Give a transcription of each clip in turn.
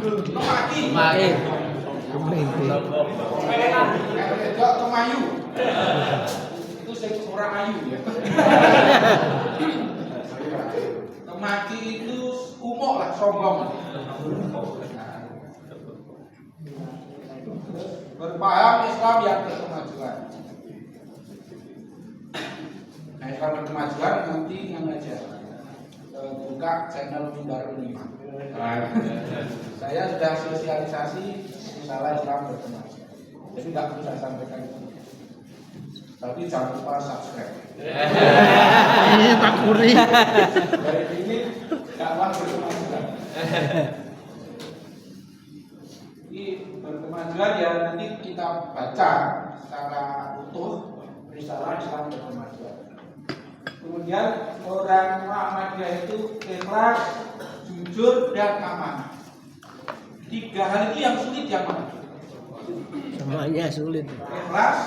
Temaki. Kok Temayu. Itu sing orang ayu ya. Temaki itu umok lah, sombong. Berpaham Islam yang berkemajuan. Nah, Islam berkemajuan nanti yang aja buka channel Mimbar 5. Saya sudah sosialisasi masalah Islam berkemajuan. Jadi tidak perlu saya sampaikan itu. Tapi jangan lupa subscribe. Ini Pak Kuri. Dari ini dakwah berkemajuan. Ini berkemajuan ya nanti kita baca secara utuh risalah Islam berkemajuan. Kemudian orang Muhammadiyah itu ikhlas, jujur dan amanah. 3 hal itu yang sulit yang mana? Semuanya sulit. Ikhlas,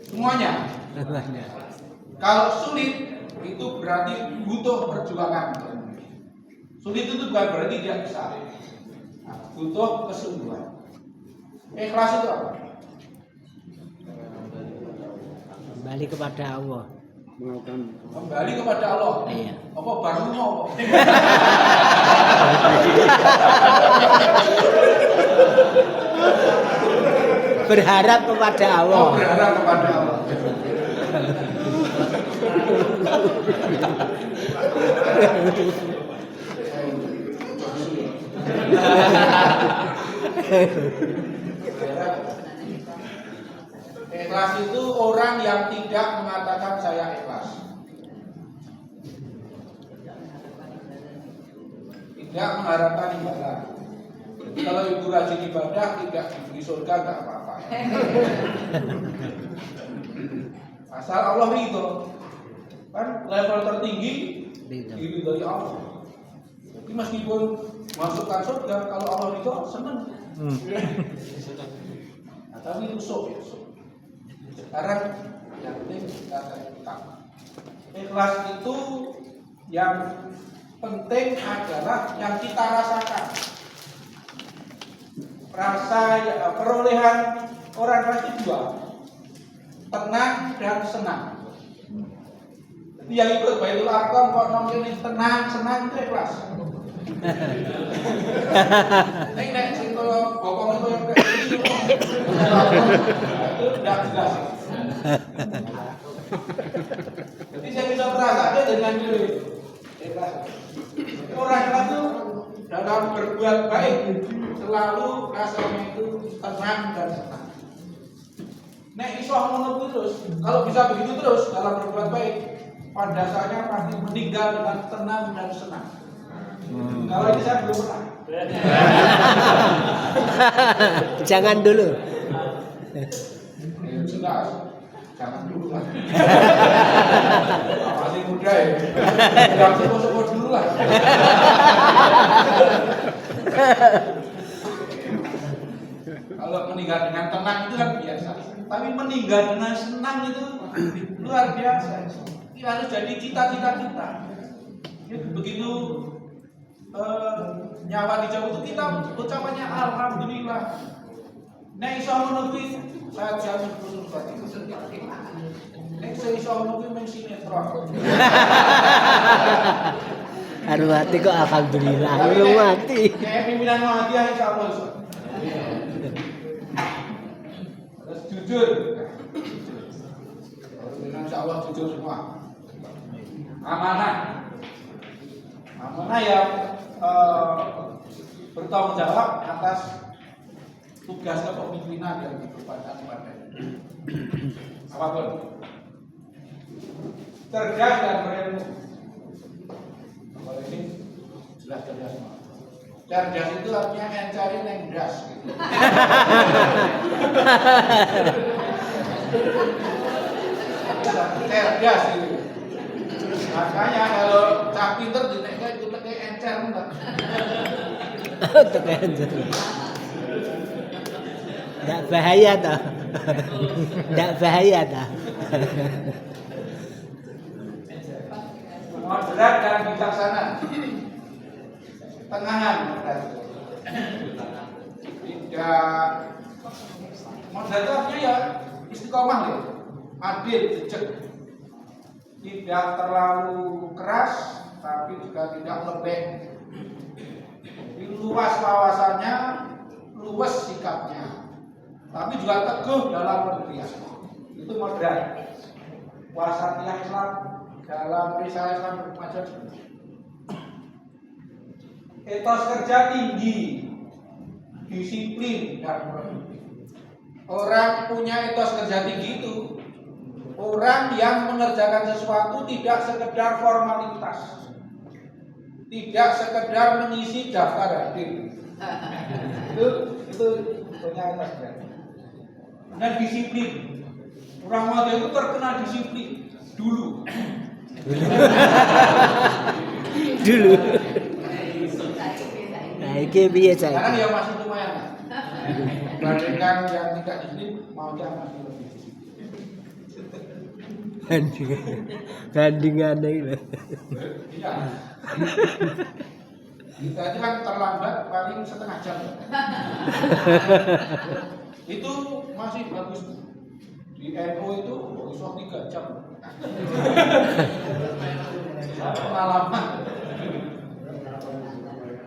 semuanya. Kalau sulit itu berarti butuh perjuangan. Sulit itu bukan berarti dia bisa. Nah, butuh kesungguhan. Ikhlas itu apa? Kembali kepada Allah. Kembali kepada Allah. Iya. Apa baru mau? Berharap kepada Allah. Oh, berharap kepada Allah. Ikhlas itu orang yang tidak mengatakan saya ikhlas. Tidak mengharapkan ibadah. Jadi kalau ibu rajin ibadah tidak diberi surga nggak apa-apa. Asal Allah ridho. Kan level tertinggi ridho dari Allah. Jadi meskipun masukkan surga kalau Allah ridho senang. Nah, tapi rusuk ya. Sekarang yang penting kita utama. Ikhlas itu yang penting adalah yang kita rasakan. Rasa perolehan orang ikhlas itu 2, tenang dan senang. Jadi yang ikut Baitul Arqam kok nongkrong tenang, senang itu ikhlas. Nek sing kalau bokong itu yang kayak gitu itu tidak jelas. Jadi saya bisa merasakan dengan diri. Orang itu dalam berbuat baik selalu rasanya itu tenang dan senang. Nek iso ngono terus, kalau bisa begitu terus dalam berbuat baik, pada saatnya pasti meninggal dengan tenang dan senang. Kalau ini saya belum pernah. Jangan dulu. Jelas, jangan dulu lah. Masih muda ya. Jangan sepo-sepo dulu lah. Kalau meninggal dengan tenang itu kan biasa. Tapi meninggal dengan senang itu luar biasa. Ini harus jadi cita-cita kita. Begitu nyawa di jauh itu kita ucapannya alhamdulillah. Nek iso ngono kuwi saya jamin khusus berarti. Nek iso ngono kuwi men sinetron. Aduh mati kok alhamdulillah. Belum mati. Kayak pimpinan Muhammadiyah insyaallah iso. Terus jujur. Insyaallah jujur semua. Amanah. Amanah yang bertanggung jawab atas tugas kepemimpinan yang dibebankan kepadanya. Apapun. Cerdas dan berilmu. Kalau ini jelas cerdas semua. Cerdas itu artinya mencari yang das. Gitu. Cerdas gitu. Makanya kalau cah pinter dineknya itu pakai encer enggak? Pakai encer. Enggak bahaya toh. Enggak bahaya toh. Moderat dan bijaksana. tengahan berarti. Tidak moderatornya ya istiqomah ya, adil, bijak. Tidak terlalu keras, tapi juga tidak lembek. Luas wawasannya, luas sikapnya, tapi juga teguh dalam pendirian. Itu moderat. Wasatiyah Islam dalam risalah Islam berkemajuan. Etos kerja tinggi, disiplin dan produktif. Orang punya etos kerja tinggi itu orang yang mengerjakan sesuatu tidak sekedar formalitas, tidak sekedar mengisi daftar hadir. Itu punya etos kerja. Dan disiplin. Orang Madya itu terkenal disiplin dulu. Dulu. Nah, ini biasa. Sekarang ya masih lumayan. Dibandingkan yang tidak disiplin, maunya masih lebih disiplin. Bandingannya itu. Iya. Kita itu kan terlambat paling setengah jam. Itu masih bagus. Di NU itu bisa 3 jam.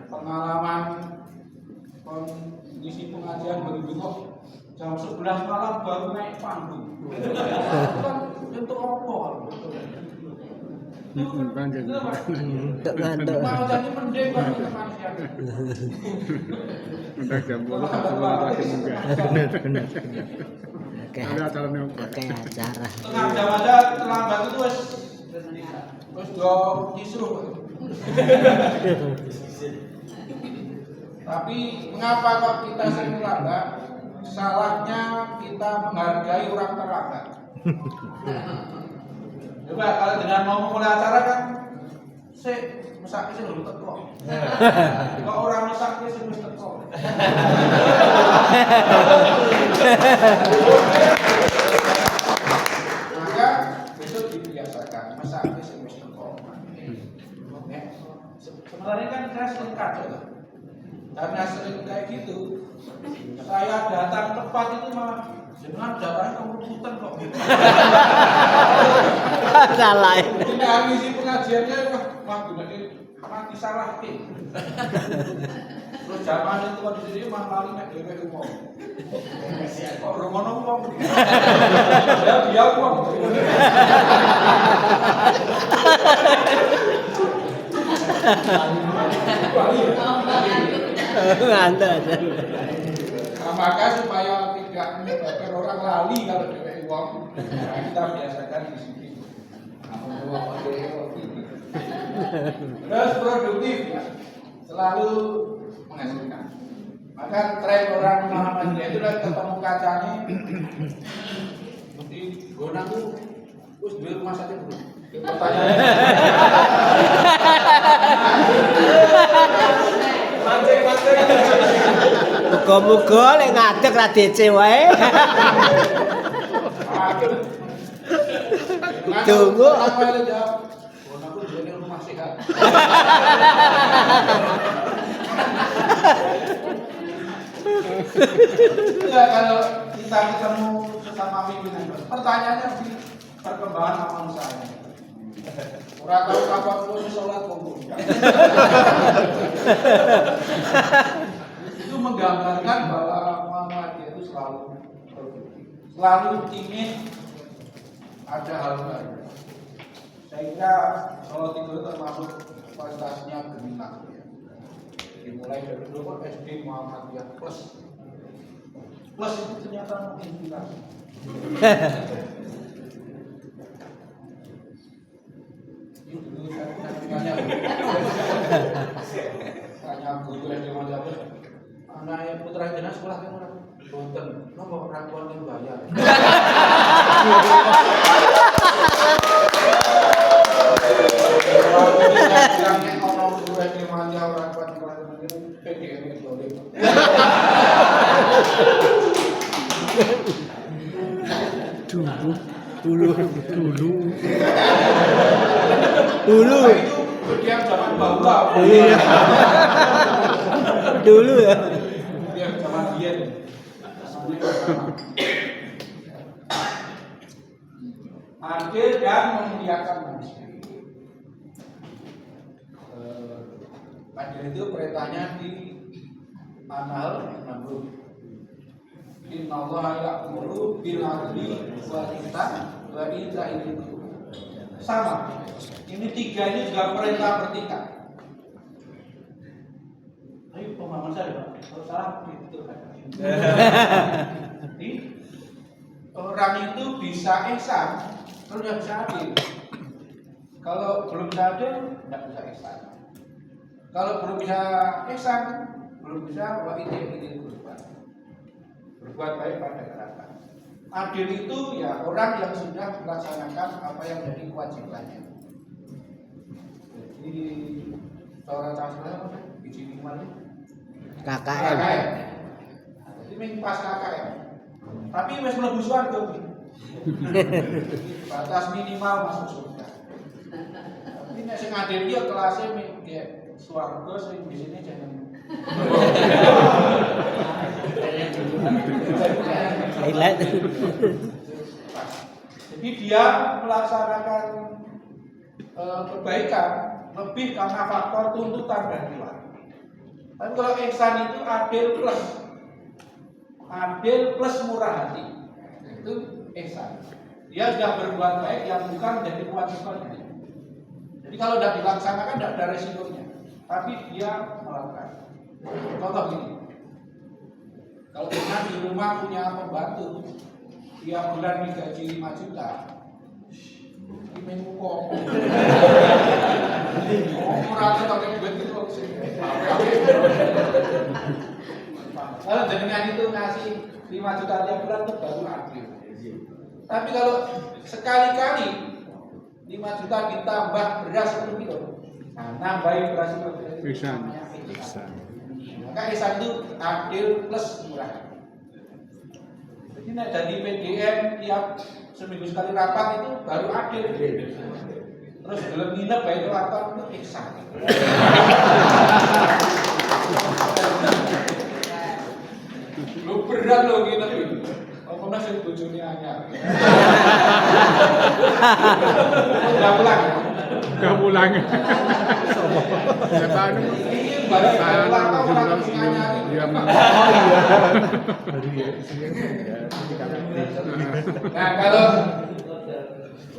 Pengalaman kondisi pengajian begitu jam 11 malam baru naik panggung. Itu kan untuk apa? Untuk ngantuk. Mau jadi mending kan kemanusiaan. Udah jam 12 lagi enggak. Benar. Ada acaranya apa? Kayak acara. Tengah jam aja terlambat itu wes do kisruh. Tapi mengapa kok kita sering terlambat? Salahnya kita menghargai orang terlambat. Coba kalau dengan mau memulai acara kan, mesaknya sih belum teko. Kok orang mesaknya sih belum teko. Maka besok dibiasakan mesaknya sih belum teko. Sebenarnya kan saya sering kacau. Karena sering kayak gitu, saya datang tepat itu malah dengan datanya kemudian kok. Salah. Ini habis pengajiannya wah mati salah tim. Terus zaman itu di sini mah paling nek dhewe umum. Kok romono wong. Ya dia wong. Ngantuk aja. Nah, maka supaya tidak menyebabkan orang lali kalau dhewe wong, kita biasakan di sini. Terus produktif ya, selalu menghasilkan. Maka tren orang Muhammadiyah itu lah ketemu kacanya di Gona tuh terus di rumah sakit dulu. Pertanyaan Muga-muga lek ngadeg ra DC wae. Tunggu. Gona tuh jadi rumah sehat. Ya kalau kita ketemu sesama pimpinan, pertanyaannya di perkembangan amal saya. Orang tahu kapan lu sholat kumpul. Itu menggambarkan bahwa Muhammadiyah itu selalu produktif, selalu ingin ada hal baru. Saya kira sholat itu termasuk kualitasnya gemilang. Dimulai dari dulu SD Muhammadiyah plus itu ternyata menginspirasi. Dulu saya tanya guru SD Muhammadiyah, anak putra jenengan sekolah kan orang boten, nopo orang tua yang bayar. Dulu. Itu berdiam zaman bahula. Iya. dulu ya. Dia zaman dia nih. Adil dan memuliakan manusia. Adil itu perintahnya di An-Nahl 60. Innallaha ya'muru bil 'adli wal ihsan wa ita'i dzil qurba. Sama. Ini tiga ini juga perintah bertingkat. Ayo pemahaman saya, Pak. Kalau salah dibetulkan. Jadi orang itu bisa ihsan, terus nggak bisa adil. Kalau belum bisa adil, nggak bisa ihsan. Kalau belum bisa ihsan, belum bisa wa ita'i dzil qurba. Berbuat baik pada kerabat. Adil itu ya orang yang sudah melaksanakan apa yang menjadi kewajibannya. Jadi seorang transfer biji minimal KKM. Jadi main pas KKM. Tapi wis mlebu swarga. Batas minimal masuk surga. Tapi nek sing adil dia kelasnya kayak swarga sing di sini jangan. Highlight. Jadi dia melaksanakan kebaikan lebih karena faktor tuntutan dan nilai. Tapi kalau ihsan itu adil plus murah hati, itu ihsan. Dia sudah berbuat baik yang bukan menjadi kewajibannya. Jadi kalau sudah dilaksanakan tidak ada resikonya, tapi dia melakukan. Contoh gini, kalau kita di rumah punya pembantu, tiap bulan digaji 5 juta, dimain kok. Murahnya pakai duit itu sih. Kalau dengan itu ngasih 5 juta tiap bulan itu baru adil. Tapi kalau sekali-kali 5 juta ditambah beras 1 kilo, nah nambahin beras 1 kilo. Bisa. Maka ihsan itu adil plus murah. Jadi nek jadi PDM tiap seminggu sekali rapat itu baru adil. Terus belum nginep baik itu rapat itu ihsan. Lu berat lo nginep itu. Apa mas yang bojone anyar. Udah pulang. Gak pulang. Ya anu. Balik pulang tau orang sing anyar. Nah, kalau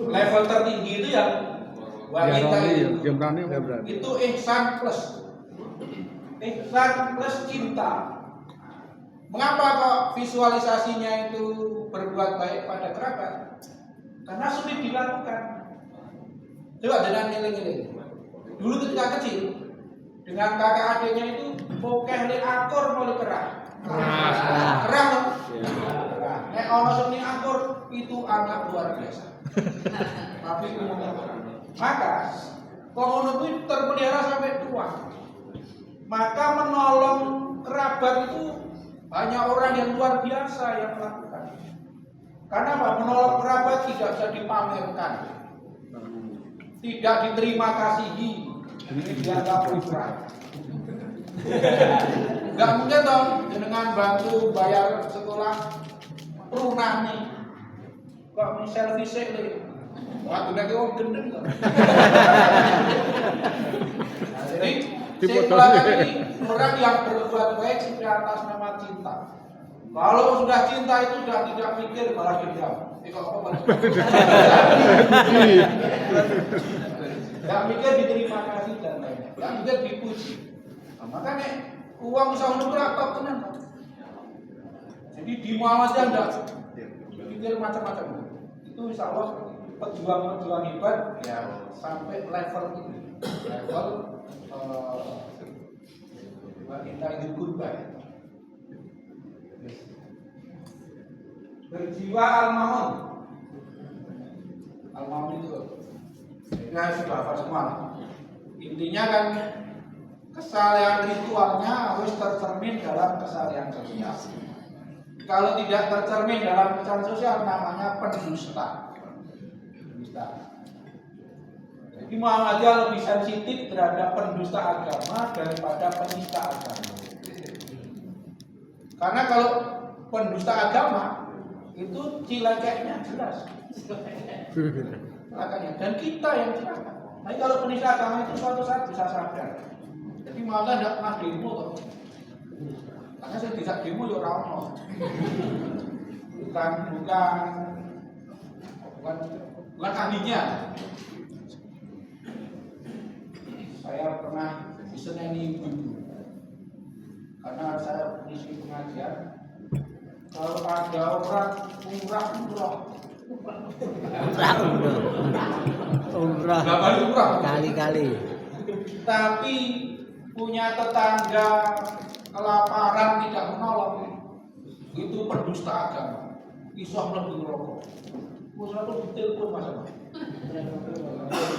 level tertinggi itu yang wanita itu ihsan plus cinta. Mengapa kok visualisasinya itu berbuat baik pada kerabat? Karena sulit dilakukan. Coba dengan ngiling-ngiling. Dulu ketika kecil, dengan kakak adiknya itu pokeh li akur mulai kerah. Kerah loh. Nek ono seni akur itu anak luar biasa. Tapi umumnya maka komodo itu terpelihara sampai tua. Maka menolong kerabat itu banyak orang yang luar biasa yang melakukan. Karena apa? Menolong kerabat tidak bisa dipamerkan, tidak diterima kasihi, ini dianggap kurang. Gak mungkin dong dengan bantu bayar sekolah runah nih. Kok mau selfie sih nih? Waktu lagi orang gendeng kok. Jadi simpulan ini orang yang berbuat baik sudah atas nama cinta. Kalau sudah cinta itu sudah tidak pikir malah dendam. Kalau apa? Gak mikir diterima kasih dan lainnya. Gak mikir dipuji. Nah, makanya uang bisa untuk berapa tenan. Jadi di Muhammadiyah enggak pikir macam-macam. Itu insya Allah pejuang-pejuang hebat ya sampai level ini. Level kita itu kurban. Berjiwa al-mamun. Al-mamun itu ini sudah hafal semua. Intinya kan kesalahan ritualnya harus tercermin dalam kesalahan sosial. Kalau tidak tercermin dalam kesalahan sosial namanya pendusta. Jadi Muhammadiyah lebih sensitif terhadap pendusta agama daripada penista agama. Karena kalau pendusta agama itu cilakanya jelas. Celakanya. Dan kita yang celaka. Tapi kalau penista agama itu suatu saat bisa sadar. Jadi malah tidak pernah demo kok. Karena saya tidak demo ya orang bukan ahlinya. Saya pernah diseneni ibu karena saya isi pengajian. Kalau ada orang umrah kali-kali. Tapi punya tetangga kelaparan tidak menolong, itu pendusta agama. Kisah lebih rokok. Musuh aku ditelepon masa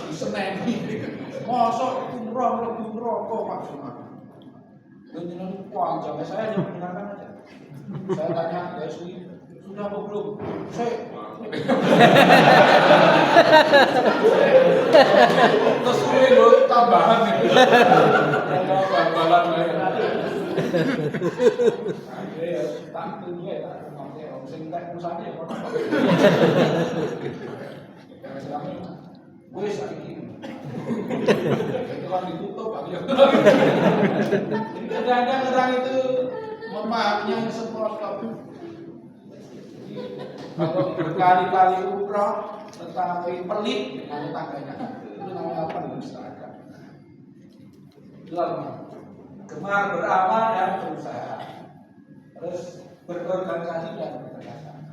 diseneni. Mosok umrah lebih rokok maksudnya. Dengan panjang saya hanya mendengarkan aja. Saya tanya guys, sudah apa belum? Terus gue tambahan nih. Tambahan lagi. Tak tunggu ya, tak ngomong ya. Sing tak usahane ya. Gue sakit. Itu kan ditutup lagi. Kadang-kadang orang itu memahaminya sepotong. Kalau berkali-kali umroh tetapi pelit dengan tetangganya, itu namanya apa? Pendusta agama. Lalu gemar beramal dan berusaha, terus berorganisasi dan berkerjasama.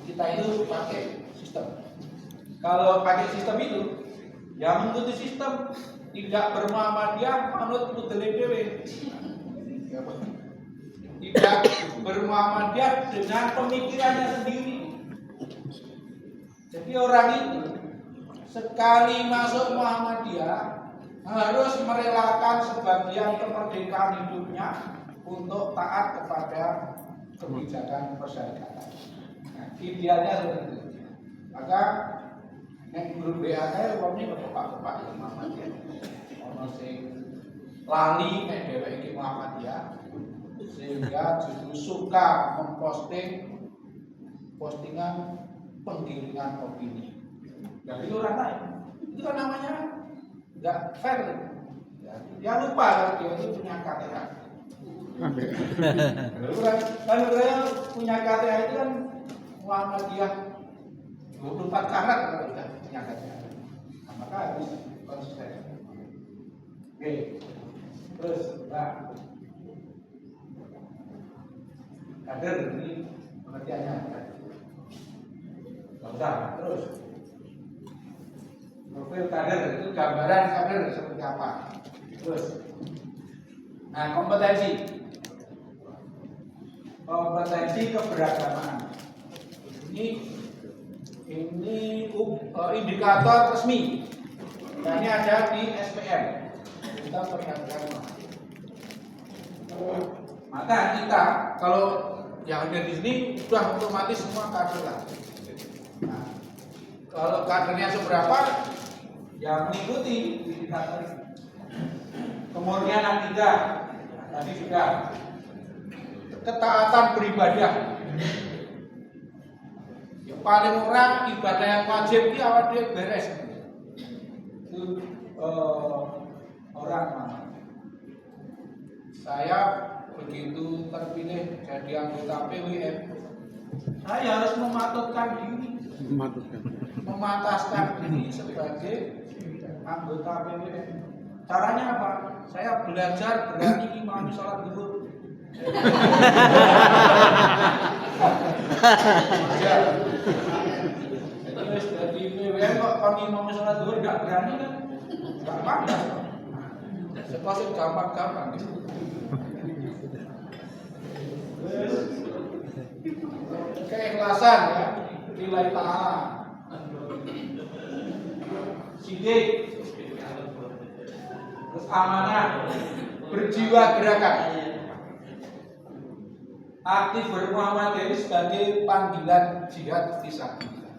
Kita itu pakai sistem. Kalau pakai sistem itu, yang mengikuti sistem tidak bermuhammadiyah, manut mudele dhewe. Tidak bermuhammadiyah dengan pemikirannya sendiri. Jadi orang itu sekali masuk Muhammadiyah harus merelakan sebagian kemerdekaan hidupnya untuk taat kepada kebijakan persyarikatan. Nah, idealnya seperti itu. Maka yang grup BA saya umumnya kepak-kepak yang Muhammadiyah. Ono sing lali nek dheweke iki Muhammadiyah sehingga justru suka memposting postingan penggiringan opini dari orang lain. Itu kan namanya nggak fair. Ya lupa kalau dia itu punya KTA. Kalau saya punya KTA itu kan Muhammadiyah 24 karat kalau kita punya KTA. Nah, maka harus konsisten. Oke, terus kader ini pengertiannya. Usah, terus profil kader itu gambaran kader seperti apa. Terus, nah kompetensi keberagamaan ini indikator resmi. Dan ini ada di SPM kita beragama. Maka kita kalau yang ada di sini sudah otomatis semua kader lah. Nah, kalau kadernya seberapa, yang mengikuti indikator. Kemudian akidah, tadi sudah. Ketaatan beribadah. Yang paling orang ibadah yang wajib itu awal dia beres. Itu orang mana? Saya begitu terpilih jadi anggota PWM, saya harus mematutkan diri. Memataskan diri sebagai anggota PWM. Caranya apa? Saya belajar berani imami sholat zuhur. Terus dari PWM kok kalau imami sholat zuhur nggak berani kan? Nggak pantas. Sekolah gampang-gampang. Keikhlasan ya, lillahi ta'ala. Sidik, terus amanah, berjiwa gerakan, aktif bermuhammadiyah sebagai panggilan jihad fisabilillah.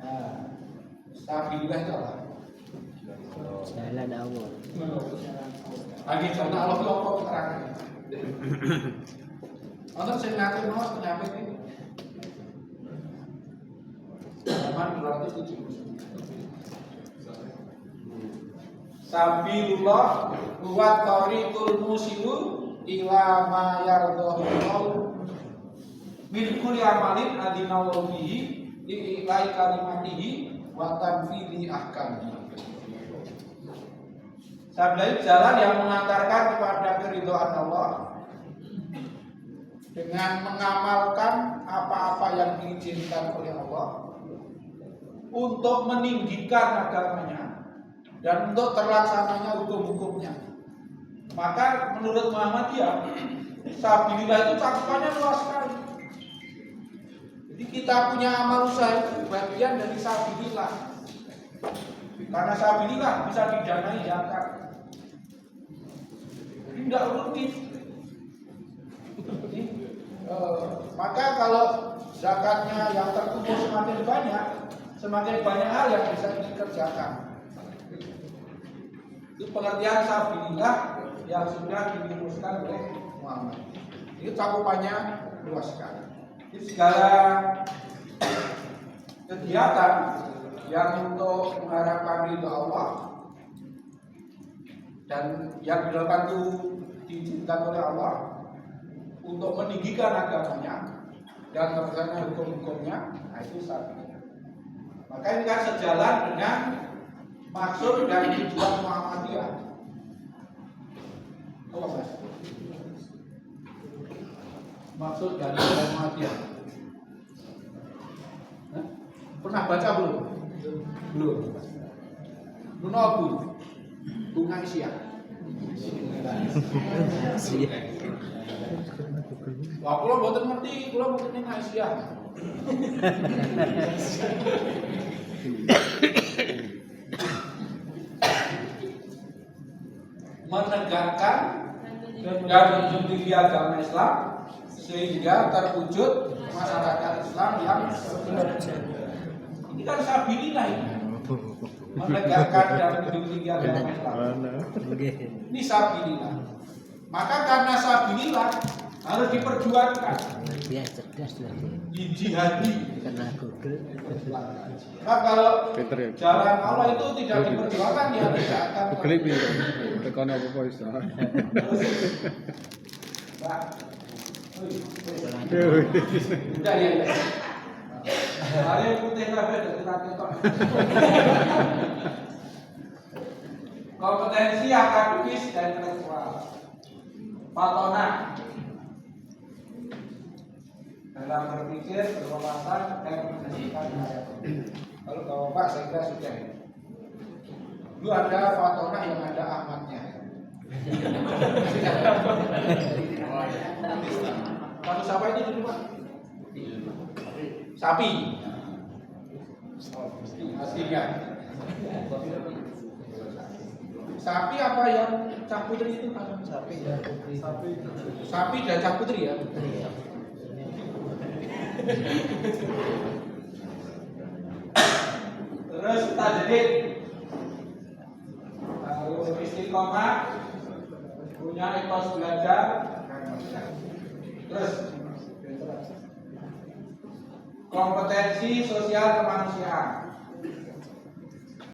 Nah, fisabilillah itu apa? Jalan Allah. Bagi jalan Allah itu apa keterangannya? Untuk sing nate mau nyampe iki. Halaman 279. Sabilullah huwa tariqul musilu ila ma yardhahu min kulli amalin adinallahu bihi li'ilai kalimatihi wa tanfidhi ahkamihi. Sabda jalan yang mengantarkan kepada keridhaan Allah dengan mengamalkan apa-apa yang diizinkan oleh Allah untuk meninggikan agamanya dan untuk terlaksananya hukum-hukumnya. Maka menurut Muhammadiyah, sabilillah itu cakupannya luas sekali. Jadi kita punya amal usaha itu bagian dari sabilillah. Karena sabilillah bisa didanai zakat. Jadi tidak rutin. Maka kalau zakatnya yang terkumpul semakin banyak hal yang bisa dikerjakan. Itu pengertian sabilillah yang sudah dirumuskan oleh Muhammad. Itu cakupannya luas sekali. Jadi segala kegiatan yang untuk mengharapkan ridho Allah dan yang dilakukan itu diizinkan oleh Allah untuk meninggikan agamanya dan terlaksana hukum-hukumnya, nah itu sabilillah. Maka ini kan sejalan dengan maksud dan tujuan Muhammadiyah. Apa Mas? Maksud dan tujuan Muhammadiyah. Pernah baca belum? Belum. Nunobu Bunga Isya. Wah, kalau mboten ngerti, kalau mboten ning Isya. Menegakkan dan menjunjung agama Islam sehingga terwujud masyarakat Islam yang ini kan sabilillah ini. Menegakkan dan menjunjung agama Islam. Ini sabilillah. Maka karena sabilillah harus diperjuangkan. Dia cerdas lagi. Dijihadi. Kena Google. Nah, kalau Pinter ya. jalan Allah itu tidak diperjuangkan ya tidak akan. Klik pinter. Tekan apa iso. Pak. Udah ya. Hari putih kabeh dadi tok. Kompetensi akademis dan intelektual. Patona dalam berpikir, berwawasan dan menentukan karya. Kalau Bapak saya kira sudah. Dulu ada Fatona yang ada Ahmadnya. Kasus apa ini dulu Pak? Sapi. Aslinya. Sapi apa yang Cak Putri itu kan? Sapi ya. Sapi dan Cak Putri ya. Terus tajdid. Harus istiqomah, punya etos belajar. Terus kompetensi sosial kemanusiaan.